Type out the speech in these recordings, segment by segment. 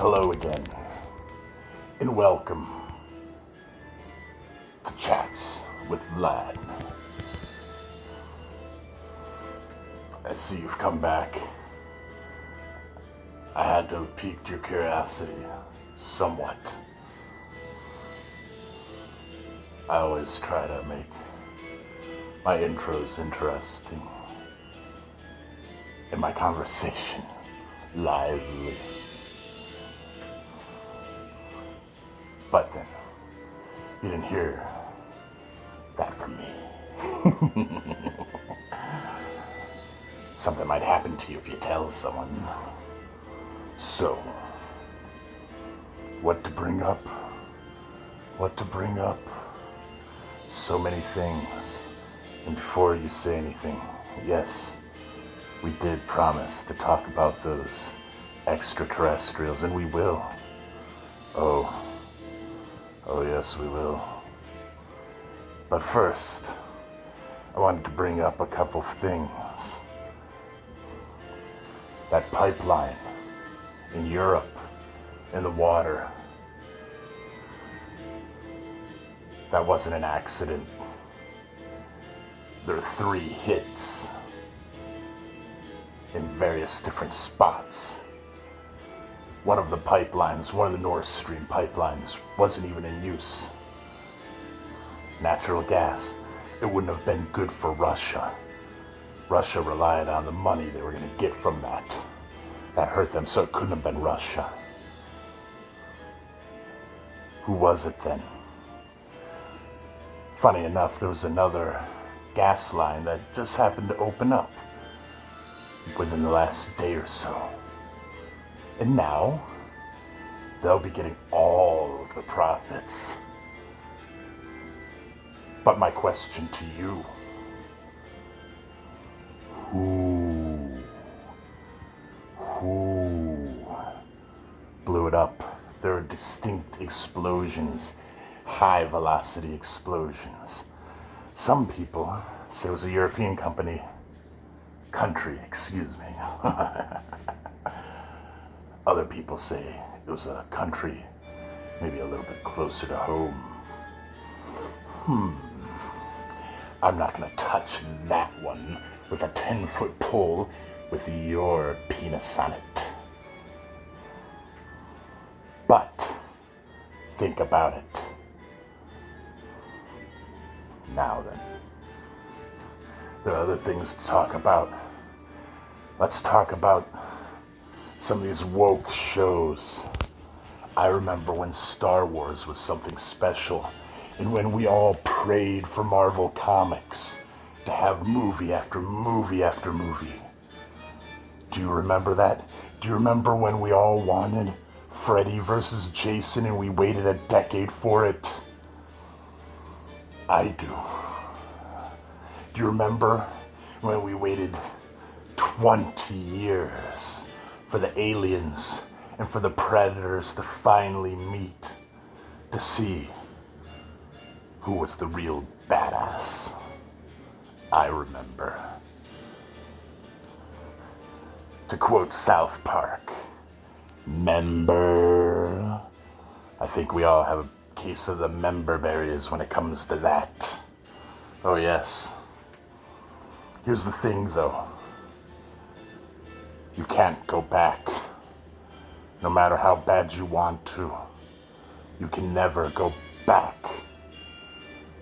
Hello again, and welcome to Chats with Vlad. I see you've come back. I had to have piqued your curiosity somewhat. I always try to make my intros interesting and my conversation lively. But then, you didn't hear that from me. Something might happen to you if you tell someone. So, what to bring up? What to bring up? So many things. And before you say anything, yes, we did promise to talk about those extraterrestrials, and we will. Oh yes, we will. But first, I wanted to bring up a couple of things. That pipeline in Europe, in the water, that wasn't an accident. There are 3 hits in various different spots. One of the pipelines, one of the Nord Stream pipelines, wasn't even in use. Natural gas, it wouldn't have been good for Russia. Russia relied on the money they were going to get from that. That hurt them, so it couldn't have been Russia. Who was it then? Funny enough, there was another gas line that just happened to open up within the last day or so. And now, they'll be getting all of the profits. But my question to you, who blew it up? There are distinct explosions, high velocity explosions. Some people say it was a European country, excuse me. Other people say it was a country maybe a little bit closer to home. I'm not gonna touch that one with a 10-foot pole with your penis on it. But think about it. Now then, there are other things to talk about. Let's talk about some of these woke shows. I remember when Star Wars was something special, and when we all prayed for Marvel Comics to have movie after movie after movie. Do you remember that? Do you remember when we all wanted Freddy versus Jason and we waited a decade for it? I do. Do you remember when we waited 20 years for the aliens and for the predators to finally meet, to see who was the real badass? I remember. To quote South Park, member. I think we all have a case of the member berries when it comes to that. Oh yes. Here's the thing though. You can't go back. No matter how bad you want to. You can never go back.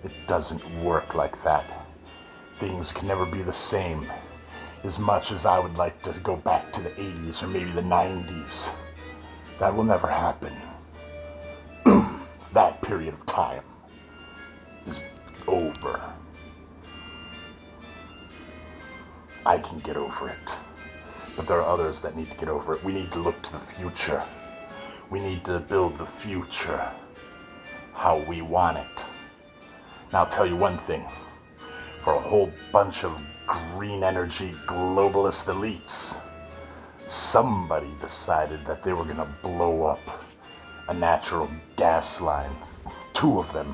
It doesn't work like that. Things can never be the same. As much as I would like to go back to the 80s or maybe the 90s, that will never happen. That period of time is over. I can get over it. But there are others that need to get over it. We need to look to the future. We need to build the future how we want it. Now I'll tell you one thing. For a whole bunch of green energy globalist elites, somebody decided that they were going to blow up a natural gas line. 2 of them,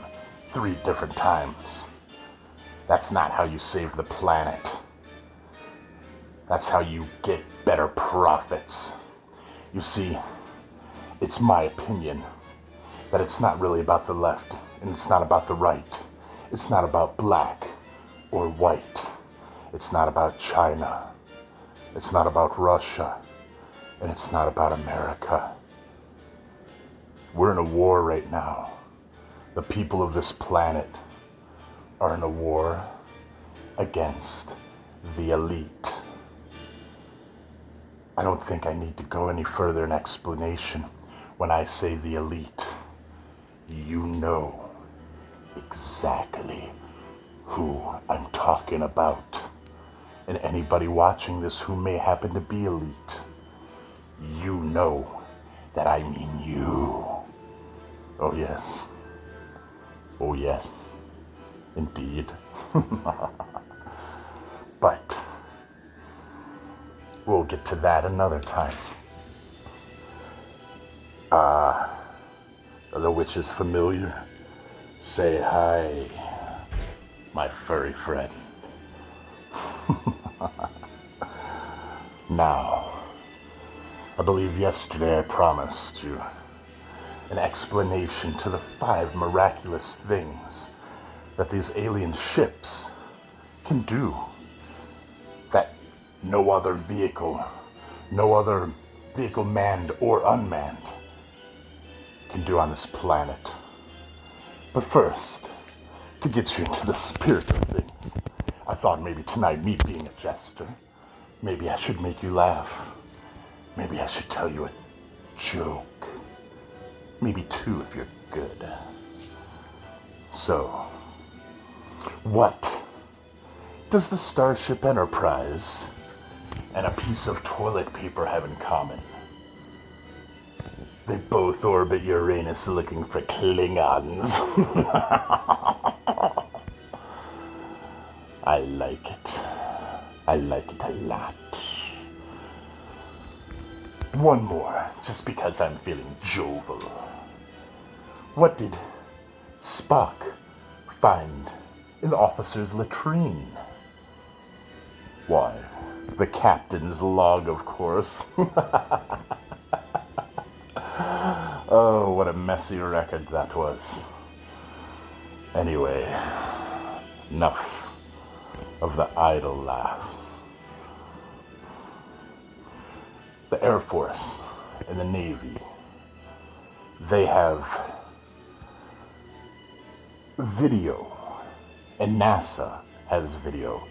3 different times. That's not how you save the planet. That's how you get better profits. You see, It's my opinion that it's not really about the left and it's not about the right. It's not about black or white. It's not about China. It's not about Russia. And it's not about America. We're in a war right now. The people of this planet are in a war against the elite. I don't think I need to go any further in explanation. When I say the elite, you know exactly who I'm talking about. And anybody watching this who may happen to be elite, you know that I mean you. Oh yes. Oh yes. Indeed. But we'll get to that another time. Are the witches familiar? Say hi, my furry friend. Now, I believe yesterday I promised you an explanation to the 5 miraculous things that these alien ships can do that no other vehicle manned or unmanned, can do on this planet. But first, to get you into the spirit of things, I thought maybe tonight, me being a jester, maybe I should make you laugh. Maybe I should tell you a joke. Maybe 2 if you're good. So, what does the Starship Enterprise and a piece of toilet paper have in common? They both orbit Uranus looking for Klingons. I like it. I like it a lot. One more, just because I'm feeling jovial. What did Spock find in the officer's latrine? Why, the captain's log, of course. Oh, what a messy record that was. Anyway, enough of the idle laughs. The Air Force and the Navy, they have video, and NASA has video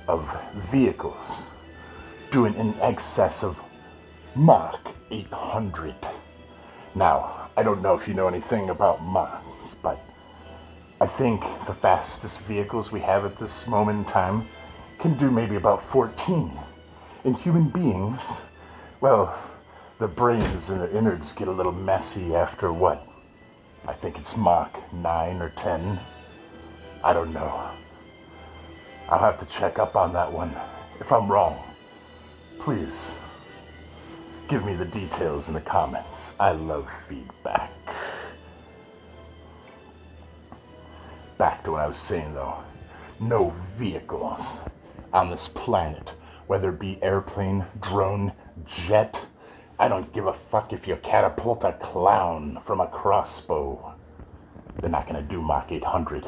of vehicles doing in excess of Mach 800. Now, I don't know if you know anything about Machs, but I think the fastest vehicles we have at this moment in time can do maybe about 14. And human beings, well, their brains and their innards get a little messy after what? I think it's Mach 9 or 10. I don't know. I'll have to check up on that one. If I'm wrong, please give me the details in the comments. I love feedback. Back to what I was saying though. No vehicles on this planet, whether it be airplane, drone, jet. I don't give a fuck if you catapult a clown from a crossbow. They're not gonna do Mach 800.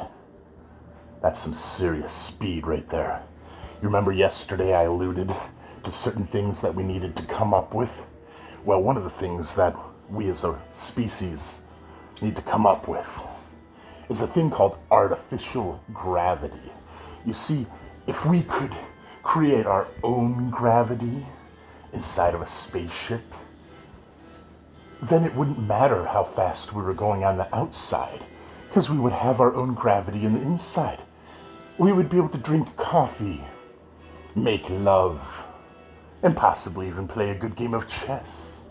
That's some serious speed right there. You remember yesterday I alluded to certain things that we needed to come up with? Well, one of the things that we as a species need to come up with is a thing called artificial gravity. You see, if we could create our own gravity inside of a spaceship, then it wouldn't matter how fast we were going on the outside, because we would have our own gravity in the inside. We would be able to drink coffee, make love, and possibly even play a good game of chess.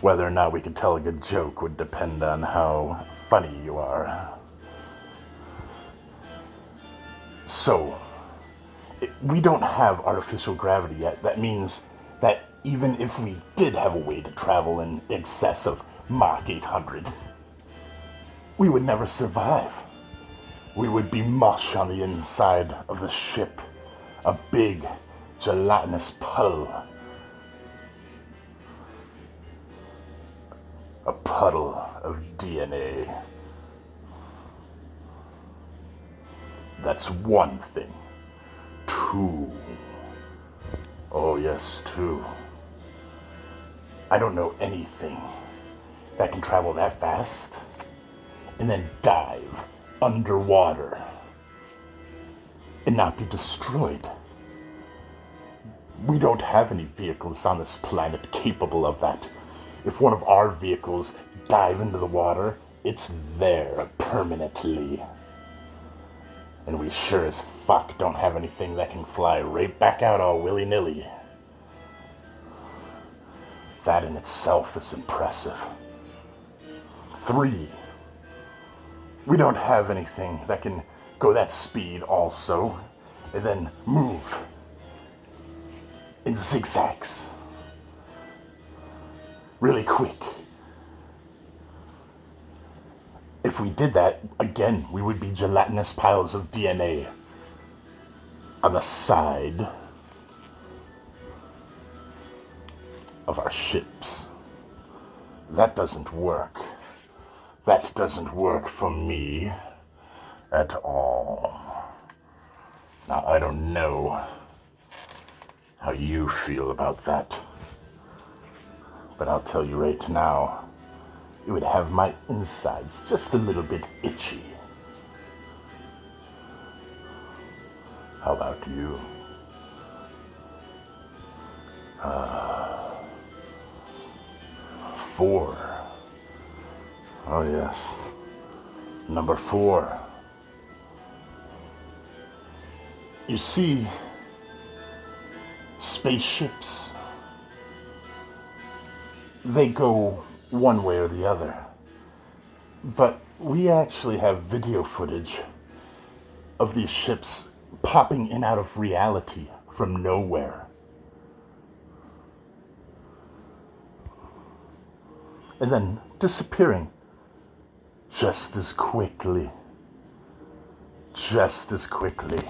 Whether or not we could tell a good joke would depend on how funny you are. So, we don't have artificial gravity yet. That means that even if we did have a way to travel in excess of Mach 800, we would never survive. We would be mush on the inside of the ship, a big gelatinous puddle. a puddle of DNA. That's one thing. Two. Oh yes, two. I don't know anything that can travel that fast and then dive underwater and not be destroyed. We don't have any vehicles on this planet capable of that. If one of our vehicles dive into the water, it's there permanently. And we sure as fuck don't have anything that can fly right back out all willy-nilly. That in itself is impressive. 3, we don't have anything that can go that speed also, and then move in zigzags. Really quick. If we did that, again, we would be gelatinous piles of DNA on the side of our ships. That doesn't work. That doesn't work for me at all. Now, I don't know how you feel about that, but I'll tell you right now, it would have my insides just a little bit itchy. How about you? 4. Oh yes. Number 4. You see, spaceships, they go one way or the other. But we actually have video footage of these ships popping in out of reality from nowhere. And then disappearing just as quickly. Just as quickly.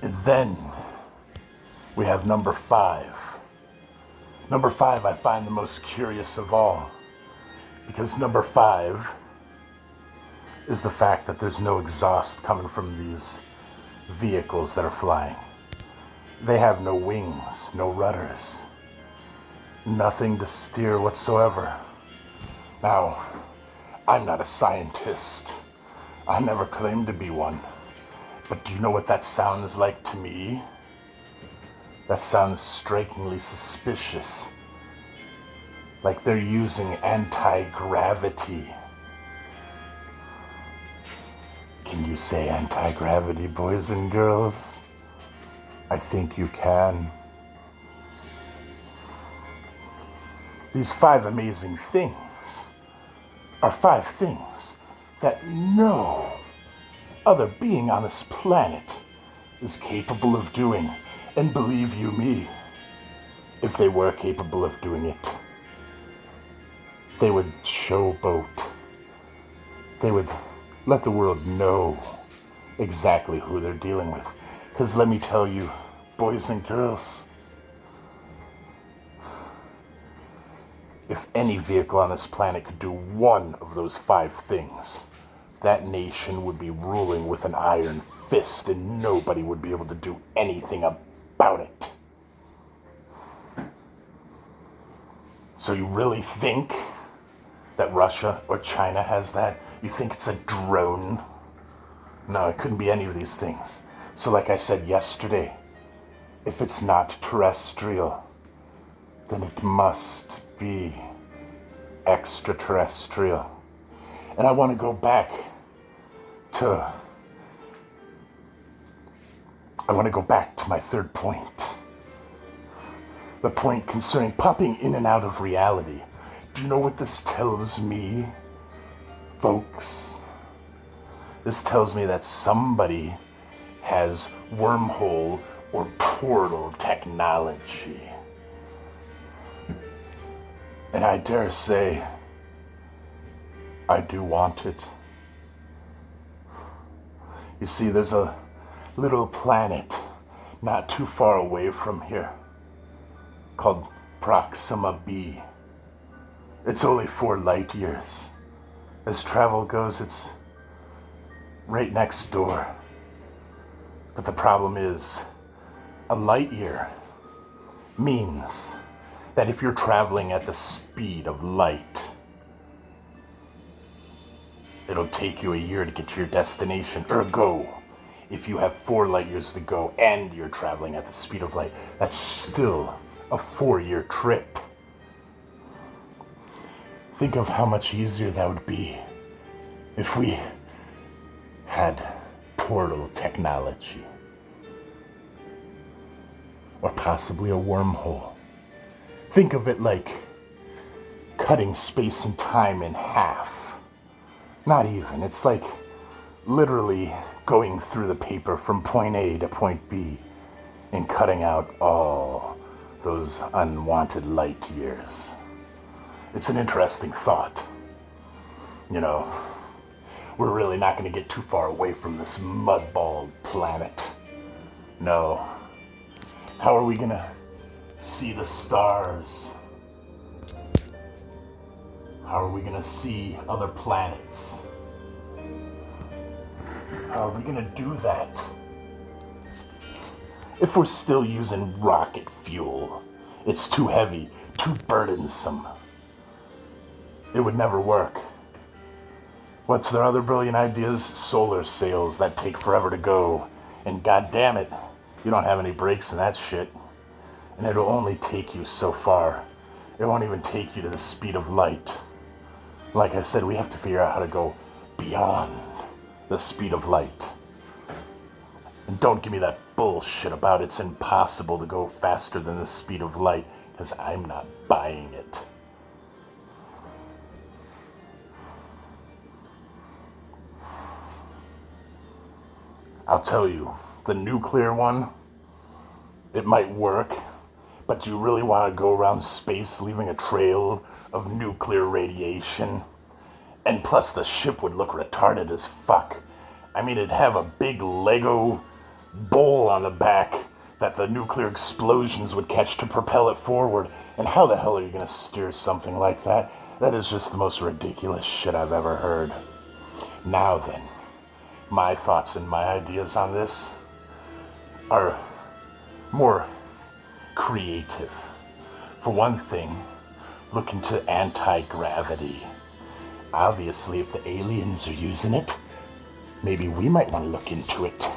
And then we have number 5. Number 5 I find the most curious of all, because number 5 is the fact that there's no exhaust coming from these vehicles that are flying. They have no wings, no rudders, nothing to steer whatsoever. Now, I'm not a scientist. I never claimed to be one. But do you know what that sounds like to me? That sounds strikingly suspicious. Like they're using anti-gravity. Can you say anti-gravity, boys and girls? I think you can. These 5 amazing things are 5 things that no other being on this planet is capable of doing. And believe you me, if they were capable of doing it, they would showboat. They would let the world know exactly who they're dealing with. Because let me tell you, boys and girls, if any vehicle on this planet could do one of those 5 things, that nation would be ruling with an iron fist and nobody would be able to do anything about it. So you really think that Russia or China has that? You think it's a drone? No, it couldn't be any of these things. So like I said yesterday, if it's not terrestrial, then it must be extraterrestrial. And I want to go back to my 3rd point. The point concerning popping in and out of reality. Do you know what this tells me, folks? This tells me that somebody has wormhole or portal technology. And I dare say, I do want it. You see, there's a little planet not too far away from here. called Proxima b. It's only 4 light years. As travel goes, it's right next door. But the problem is, a light year means that if you're traveling at the speed of light, it'll take you a year to get to your destination. Ergo, if you have 4 light years to go and you're traveling at the speed of light, that's still a 4-year trip. Think of how much easier that would be if we had portal technology. Or possibly a wormhole. Think of it like cutting space and time in half. Not even. It's like literally going through the paper from point A to point B and cutting out all those unwanted light years. It's an interesting thought. You know, we're really not going to get too far away from this mudballed planet. No. How are we going to see the stars? How are we going to see other planets? How are we going to do that if we're still using rocket fuel? It's too heavy, too burdensome. It would never work. What's their other brilliant ideas? Solar sails that take forever to go. And god damn it, you don't have any brakes in that shit. And it'll only take you so far. It won't even take you to the speed of light. Like I said, we have to figure out how to go beyond the speed of light. And don't give me that bullshit about it's impossible to go faster than the speed of light, because I'm not buying it. I'll tell you, the nuclear one, it might work, but do you really want to go around space leaving a trail of nuclear radiation? And plus the ship would look retarded as fuck. I mean, it'd have a big Lego bowl on the back that the nuclear explosions would catch to propel it forward. And how the hell are you going to steer something like that? That is just the most ridiculous shit I've ever heard. Now then, my thoughts and my ideas on this are more creative. For one thing, look into anti-gravity. Obviously, if the aliens are using it, maybe we might want to look into it.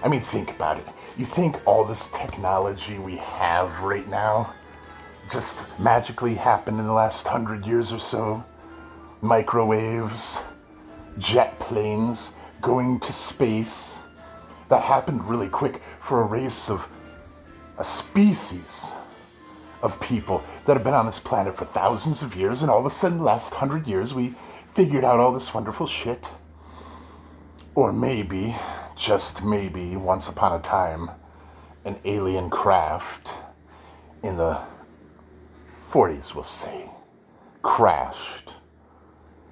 I mean, think about it. You think all this technology we have right now just magically happened in the last 100 years or so? Microwaves, jet planes, going to space. That happened really quick for a race of a species of people that have been on this planet for thousands of years, and all of a sudden, the last 100 years, we figured out all this wonderful shit. Or maybe, just maybe, once upon a time, an alien craft in the 40s, we'll say, crashed.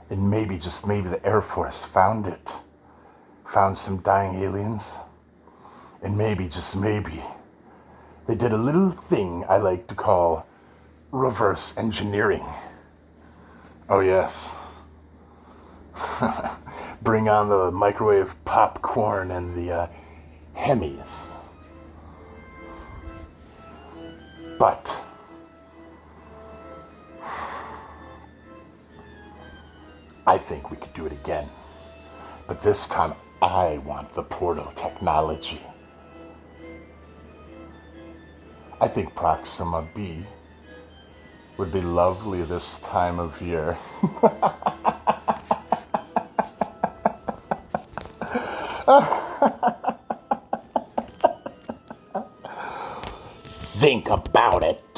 And maybe, just maybe, the Air Force found it. Found some dying aliens. And maybe, just maybe, they did a little thing I like to call reverse engineering. Oh yes. Bring on the microwave popcorn and the Hemis. But I think we could do it again. But this time I want the portal technology. I think Proxima b would be lovely this time of year. Think about it.